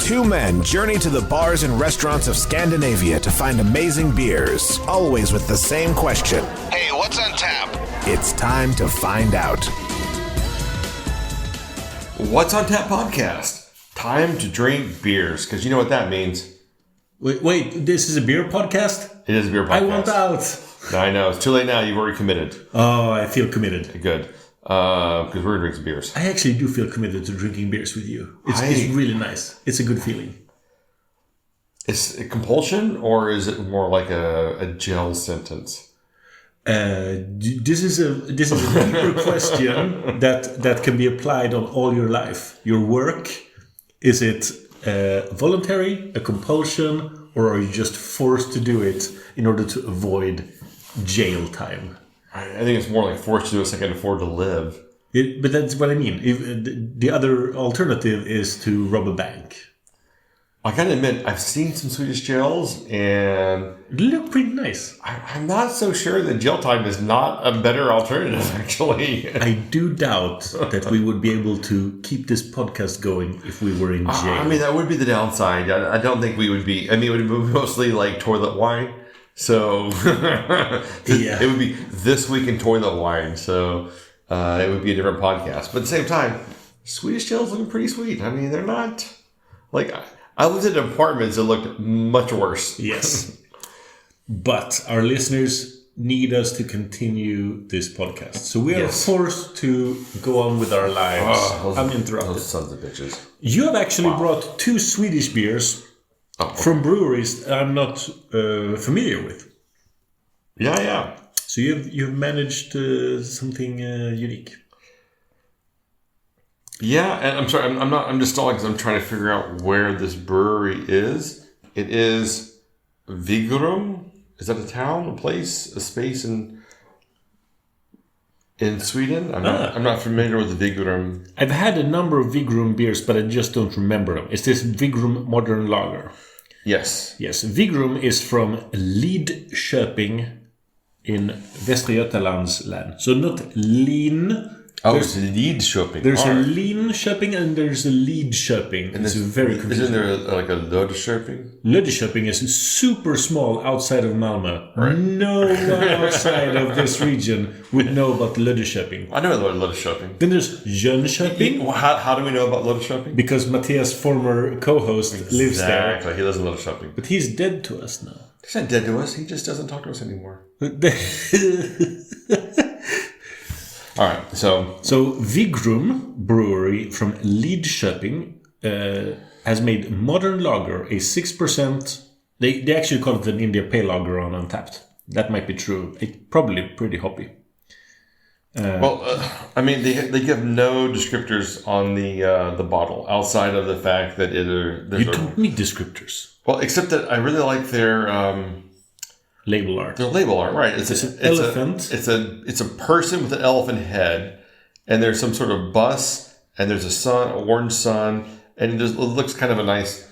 Two men journey to the bars and restaurants of Scandinavia to find amazing beers, always with the same question. Hey, what's on tap? It's time to find out. What's on Tap podcast? Time to drink beers, because you know what that means. Wait, this is a beer podcast? It is a beer podcast. I want out. I know, it's too late now. You've already committed. Oh, I feel committed. Good. Because we're going to drink some beers. I actually do feel committed to drinking beers with you. It's really nice. It's a good feeling. Is it compulsion, or is it more like a jail sentence? This is a deeper question that can be applied on all your life. Your work, is it voluntary, a compulsion, or are you just forced to do it in order to avoid jail time? I think it's more like forced to do it so I can afford to live. But that's what I mean. The other alternative is to rob a bank. I gotta admit, I've seen some Swedish jails, and They look pretty nice. I'm not so sure that jail time is not a better alternative, actually. I do doubt that we would be able to keep this podcast going if we were in jail. I mean, that would be the downside. I don't think we would be. I mean, it would be mostly like toilet wine. So It would be This Week in Toilet Wine. So it would be a different podcast. But at the same time, Swedish jails look pretty sweet. I mean, they're not like I lived in apartments that looked much worse. Yes. But our listeners need us to continue this podcast. So we are forced to go on with our lives uninterrupted. Those sons of bitches. You have actually brought two Swedish beers from breweries I'm not familiar with. Yeah. So you've managed something unique. Yeah, and I'm sorry, I'm just stalling because I'm trying to figure out where this brewery is. It is Vigrum. Is that a town, a place, a space in Sweden? I'm not familiar with the Vigrum. I've had a number of Vigrum beers, but I just don't remember them. Is this Vigrum Modern Lager? Yes. Yes, Vigrum is from Lidköping in Västra Götalands län. So not Lin. It's Lidköping. There's a Linköping and there's a Lidköping. It's very confusing. Isn't there like a Lödköping? Lödköping is super small outside of Malmö. Right. No one outside of this region would know about Lödköping. I know about Lödköping. Then there's Jönköping. How do we know about Lödköping? Because Matthias' former co-host lives there. Exactly, he lives in Lödköping. But he's dead to us now. He's not dead to us, he just doesn't talk to us anymore. All right, so Vigrum Brewery from Lidköping has made Modern Lager, a 6%. They actually call it an India Pale Lager on Untapped. That might be true. It's probably pretty hoppy. I mean, they give no descriptors on the bottle outside of the fact that you don't need descriptors. Well, except that I really like their label art. Their label art, right? It's an elephant. It's a person with an elephant head, and there's some sort of bus, and there's a sun, an orange sun, and it looks kind of a nice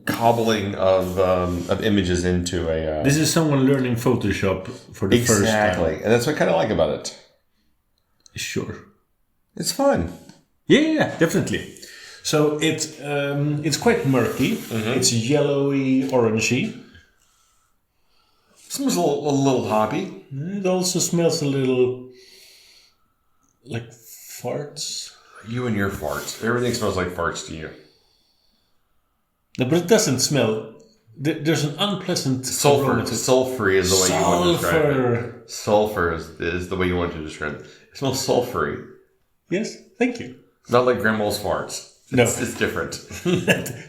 cobbling of images into a. This is someone learning Photoshop for the first time. Exactly, and that's what I kind of like about it. Sure, it's fun. Yeah, definitely. So it's quite murky. Mm-hmm. It's yellowy, orangey. Smells a little hoppy. It also smells a little like farts. You and your farts. Everything smells like farts to you. No, but it doesn't smell. There's an unpleasant Sulfury is the way you want to describe it. Sulfur is the way you want to describe it. It smells sulfury. Yes, thank you. Not like grandma's farts. It's different.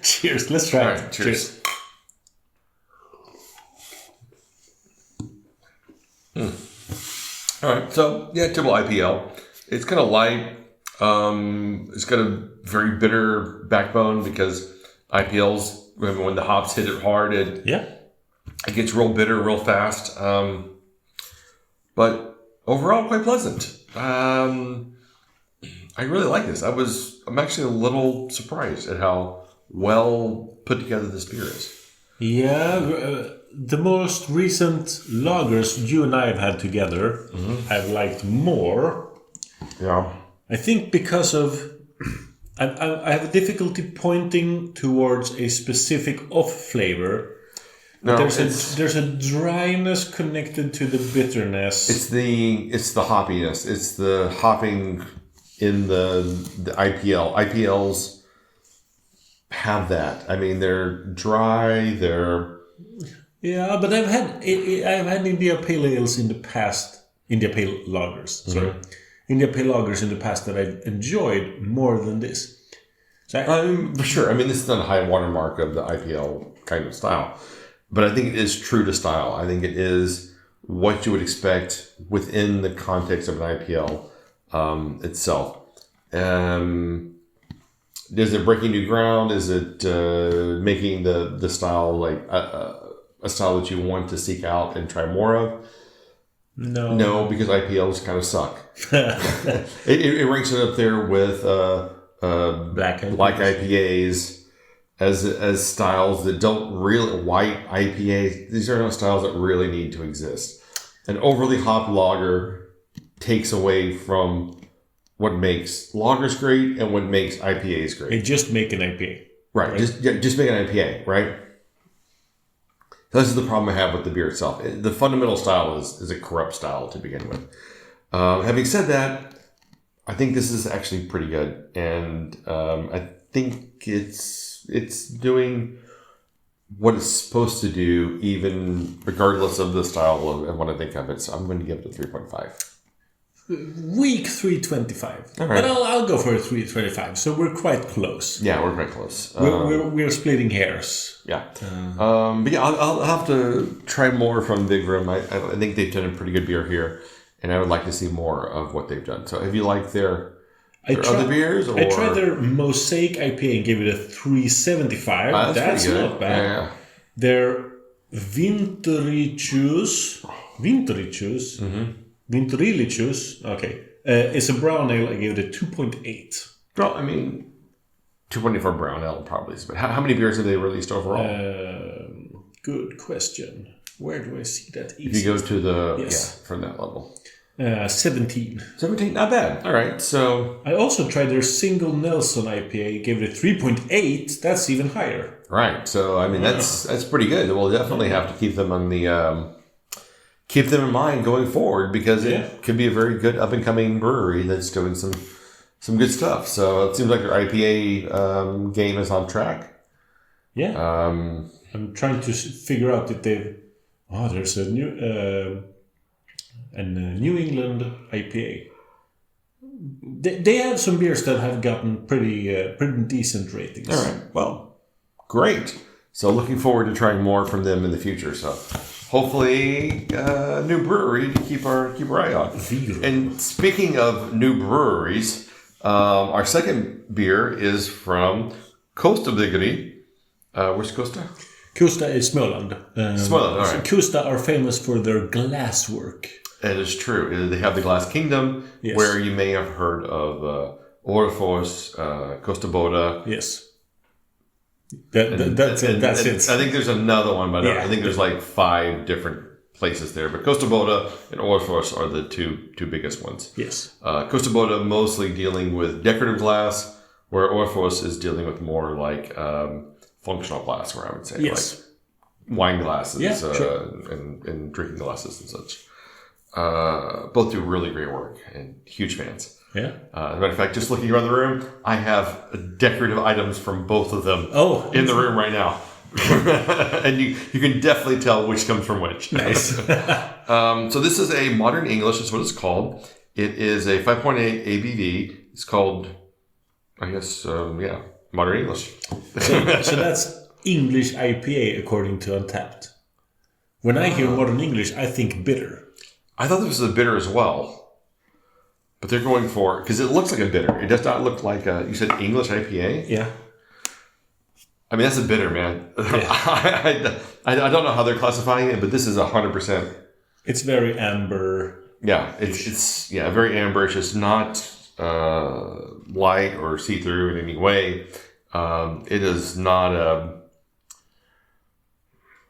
Cheers. Let's try it. Right, cheers. All right, so yeah, typical IPL. It's kind of light. It's got a very bitter backbone because IPLs, when the hops hit it hard, it gets real bitter real fast. But overall, quite pleasant. I really like this. I'm actually a little surprised at how well put together this beer is. Yeah, the most recent lagers you and I have had together, I've liked more. Yeah. I think because of I have a difficulty pointing towards a specific off flavor. No, there's a dryness connected to the bitterness. It's the hoppiness. It's the hopping in the IPL. IPLs have that. I mean, they're dry. Yeah, but I've had India Pale Ales in the past. India Pale Lagers. Sorry, India Pale Lagers in the past that I've enjoyed more than this. So for sure. I mean, this is not a high watermark of the IPL kind of style, but I think it is true to style. I think it is what you would expect within the context of an IPL itself. Is it breaking new ground? Is it making the style like a style that you want to seek out and try more of? No, because IPLs kind of suck. it ranks it up there with black IPAs as styles that don't really, white IPAs. These are not styles that really need to exist. An overly hopped lager takes away from what makes lagers great and what makes IPAs great. They just make an IPA. Right. Just make an IPA, right? This is the problem I have with the beer itself. The fundamental style is a corrupt style to begin with. Having said that, I think this is actually pretty good, and I think it's doing what it's supposed to do, even regardless of the style and what I think of it. So I'm going to give it a 3.5. Weak 325. All right. But I'll go for a 325. So we're quite close. Yeah, we're quite close. We're splitting hairs. Yeah. But yeah, I'll have to try more from Vigrum. I think they've done a pretty good beer here, and I would like to see more of what they've done. So have you liked their other beers? Or? I tried their Mosaic IPA and gave it a 375. That's not bad. Yeah. Their Vintericius. Vinterilichus, okay. It's a brown ale. I gave it a 2.8. Well, I mean, 2.8 for brown ale probably. But how many beers have they released overall? Good question. Where do I see that? If you go to from that level. 17. 17, not bad. All right, so... I also tried their single Nelson IPA. Gave it a 3.8. That's even higher. Right, so, I mean, that's pretty good. We'll definitely have to keep them on the... keep them in mind going forward, because it could be a very good up-and-coming brewery that's doing some good stuff. So it seems like their IPA game is on track. Yeah. I'm trying to figure out if they've... Oh, there's a new New England IPA. They have some beers that have gotten pretty decent ratings. All right. Well, great. So looking forward to trying more from them in the future. So... hopefully, a new brewery to keep our eye on. And speaking of new breweries, our second beer is from Kosta Bryggeri. Where's Kosta? Kosta is Småland. Småland, all right. Kosta are famous for their glass work. It is true. They have the Glass Kingdom, where you may have heard of Orrefors, Kosta Boda. Yes. That's it. I think there's another one, but I think there's like 5 different places there. But Kosta Boda and Orrefors are the two biggest ones. Yes. Kosta Boda mostly dealing with decorative glass, where Orrefors is dealing with more like functional glass, where I would say like wine glasses and drinking glasses and such. Both do really great work, and huge fans. Yeah. As a matter of fact, just looking around the room, I have decorative items from both of them in the room right now. And you can definitely tell which comes from which. Nice. So this is a Modern English, is what it's called. It is a 5.8 ABV. It's called, I guess, Modern English. So that's English IPA according to Untapped. When I hear Modern English, I think bitter. I thought this was a bitter as well. But they're going for, because it looks like a bitter. It does not look like you said English IPA? Yeah. I mean, that's a bitter, man. Yeah. I don't know how they're classifying it, but this is 100%. It's very amber. Yeah, it's very amberish. It's not light or see-through in any way. It is not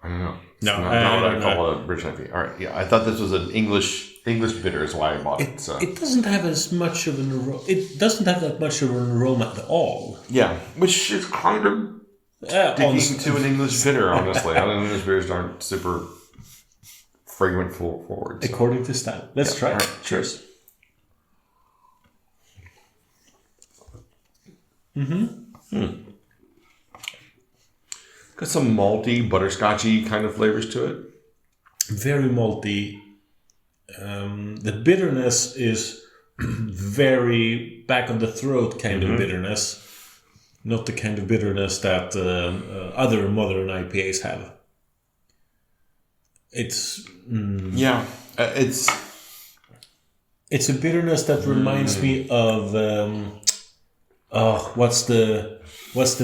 I don't know. No, not what I call a British IPA. All right, yeah, I thought this was an English bitter is why I bought it. So. It doesn't have as much of an aroma. It doesn't have that much of an aroma at all. Yeah, which is kind of sticking to an English bitter, honestly. I don't know, English bitters aren't super fragrant forward. So. According to style. Let's try it. Right, cheers. Got some malty, butterscotchy kind of flavors to it. Very malty. The bitterness is very back of the throat kind of bitterness. Not the kind of bitterness that other modern IPAs have. It's it's a bitterness that reminds me of what's the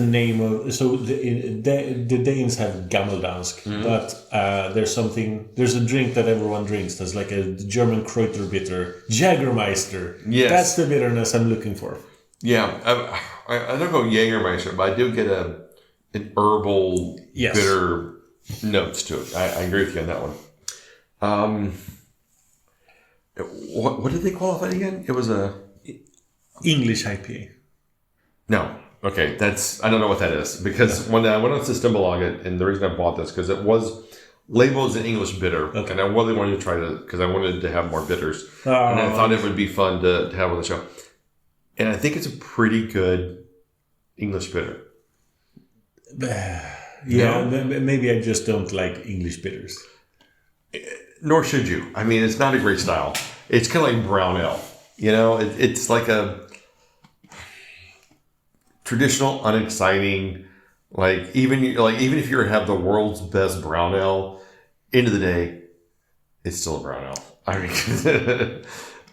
name of the Danes have gammeldansk, but there's a drink that everyone drinks that's like a German Kräuter bitter, Jägermeister. Yes, that's the bitterness I'm looking for. Yeah, I don't go Jägermeister, but I do get an herbal bitter notes to it. I agree with you on that one. What did they qualify again? It was a English IPA. No. Okay, I don't know what that is. Because when I went on Systembolaget, and the reason I bought this, because it was labeled as an English bitter, and I really wanted to try to, because I wanted to have more bitters. And I thought it would be fun to have on the show. And I think it's a pretty good English bitter. Yeah, maybe I just don't like English bitters. Nor should you. I mean, it's not a great style. It's kind of like brown ale. You know, it's like a traditional, unexciting. Even if you have the world's best brown ale, end of the day, it's still a brown ale. I mean,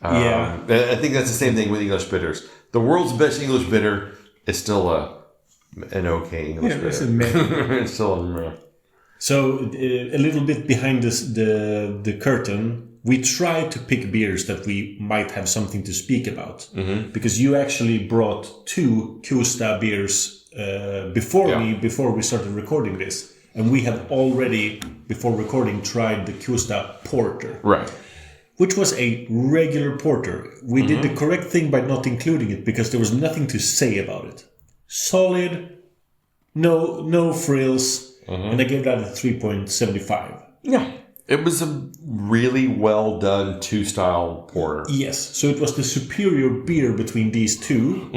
I think that's the same thing with English bitters. The world's best English bitter is still an okay English bitter. It's still a meh. So a little bit behind the curtain, we try to pick beers that we might have something to speak about. Because you actually brought 2 Kosta beers before we started recording this. And we have already, before recording, tried the Kosta Porter. Right. Which was a regular porter. We did the correct thing by not including it because there was nothing to say about it. Solid, no frills. And I gave that a 3.75. Yeah. It was a really well done 2-style porter. Yes. So it was the superior beer between these two.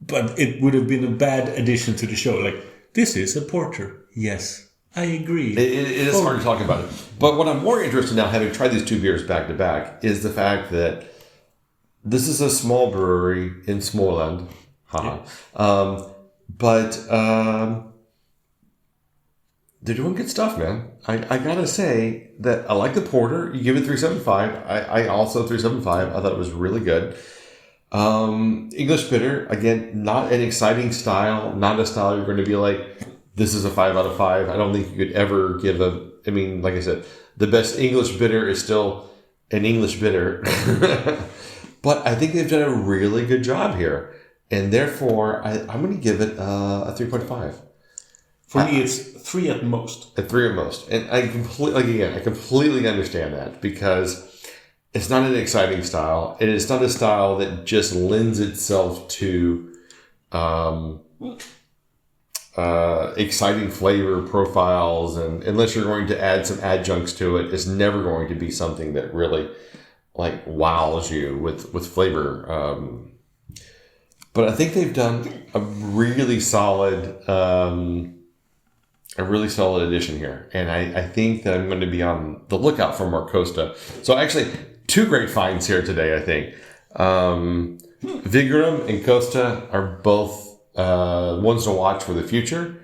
But it would have been a bad addition to the show. Like, this is a porter. Yes, I agree. It is hard to talk about it. But what I'm more interested in now, having tried these 2 beers back to back, is the fact that this is a small brewery in Småland. They're doing good stuff, man. I gotta say that I like the porter. You give it 3.75. I also 3.75. I thought it was really good. English bitter, again, not an exciting style. Not a style you're going to be like, this is a 5 out of 5. I don't think you could ever give like I said, the best English bitter is still an English bitter. But I think they've done a really good job here. And therefore, I'm going to give it a 3.5. For me, it's 3 at most. At 3 at most. And I completely understand that because it's not an exciting style. And it's not a style that just lends itself to exciting flavor profiles. And unless you're going to add some adjuncts to it, it's never going to be something that really wows you with flavor. But I think they've done a really solid addition here. And I think that I'm going to be on the lookout for more Kosta. So actually, 2 great finds here today, I think. Vigrum and Kosta are both ones to watch for the future.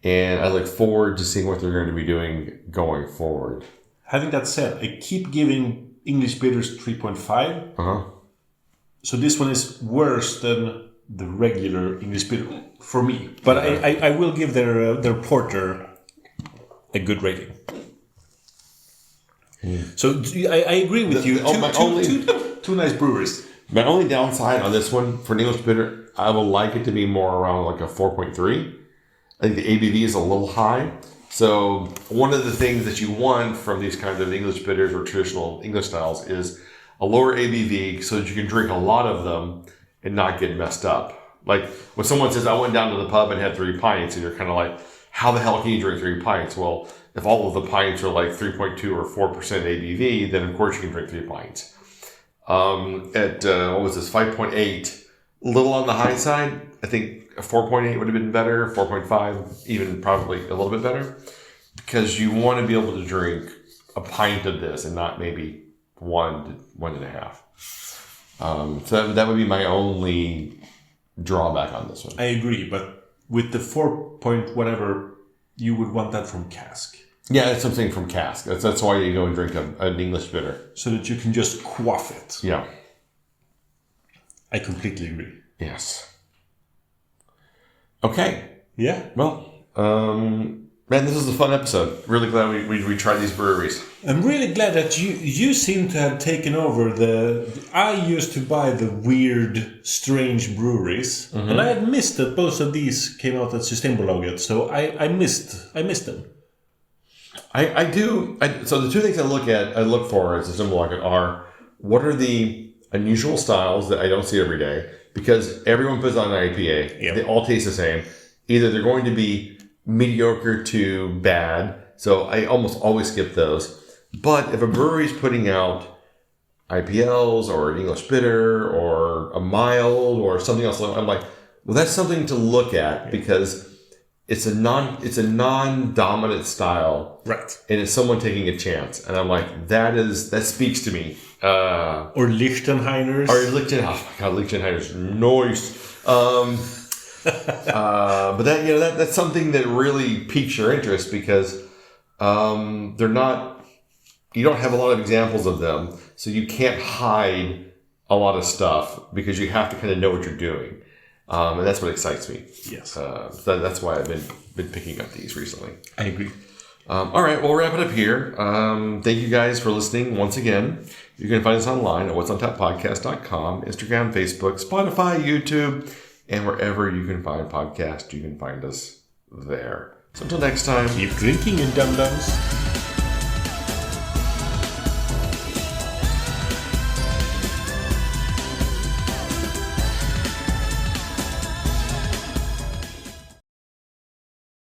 And I look forward to seeing what they're going to be doing going forward. Having that said, I keep giving English bitters 3.5. So this one is worse than the regular English bitter for me. But I will give their porter a good rating. So I agree with you. Two nice breweries. My only downside on this one for an English bitter, I would like it to be more around like a 4.3. I think the ABV is a little high. So one of the things that you want from these kinds of English bitters or traditional English styles is a lower ABV so that you can drink a lot of them and not get messed up. Like when someone says, I went down to the pub and had 3 pints, and you're kind of like, how the hell can you drink 3 pints? Well, if all of the pints are like 3.2 or 4% ABV, then of course you can drink 3 pints. What was this, 5.8, a little on the high side. I think a 4.8 would have been better, 4.5, even probably a little bit better, because you want to be able to drink a pint of this and not maybe 1 to 1.5. So that would be my only drawback on this one. I agree, but with the 4 point whatever, you would want that from cask. Yeah, that's something from cask. That's why you go and drink an English bitter. So that you can just quaff it. Yeah. I completely agree. Yes. Okay. Yeah. Well, man, this was a fun episode. Really glad we tried these breweries. I'm really glad that you seem to have taken over I used to buy the weird, strange breweries, and I had missed that both of these came out at Systembolaget, so I missed them. I do. So the two things I look for at Systembolaget are, what are the unusual styles that I don't see every day? Because everyone puts on an IPA. Yep. They all taste the same. Either they're going to be mediocre to bad, so I almost always skip those. But if a brewery's putting out IPLs or an English bitter or a mild or something else, I'm like, well, that's something to look at because it's a non-dominant style, right? And it's someone taking a chance, and I'm like, that speaks to me. Or Lichtenheiners. Oh my God, Lichtenheiners, nice. But that's something that really piques your interest because they're not. You don't have a lot of examples of them, so you can't hide a lot of stuff because you have to kind of know what you're doing, and that's what excites me. Yes. So that's why I've been picking up these recently. I agree. All right, we'll wrap it up here. Thank you guys for listening once again. You can find us online at what'sontappodcast.com, Instagram, Facebook, Spotify, YouTube, and wherever you can find podcasts, you can find us there. So until next time, keep drinking, you dum-dums.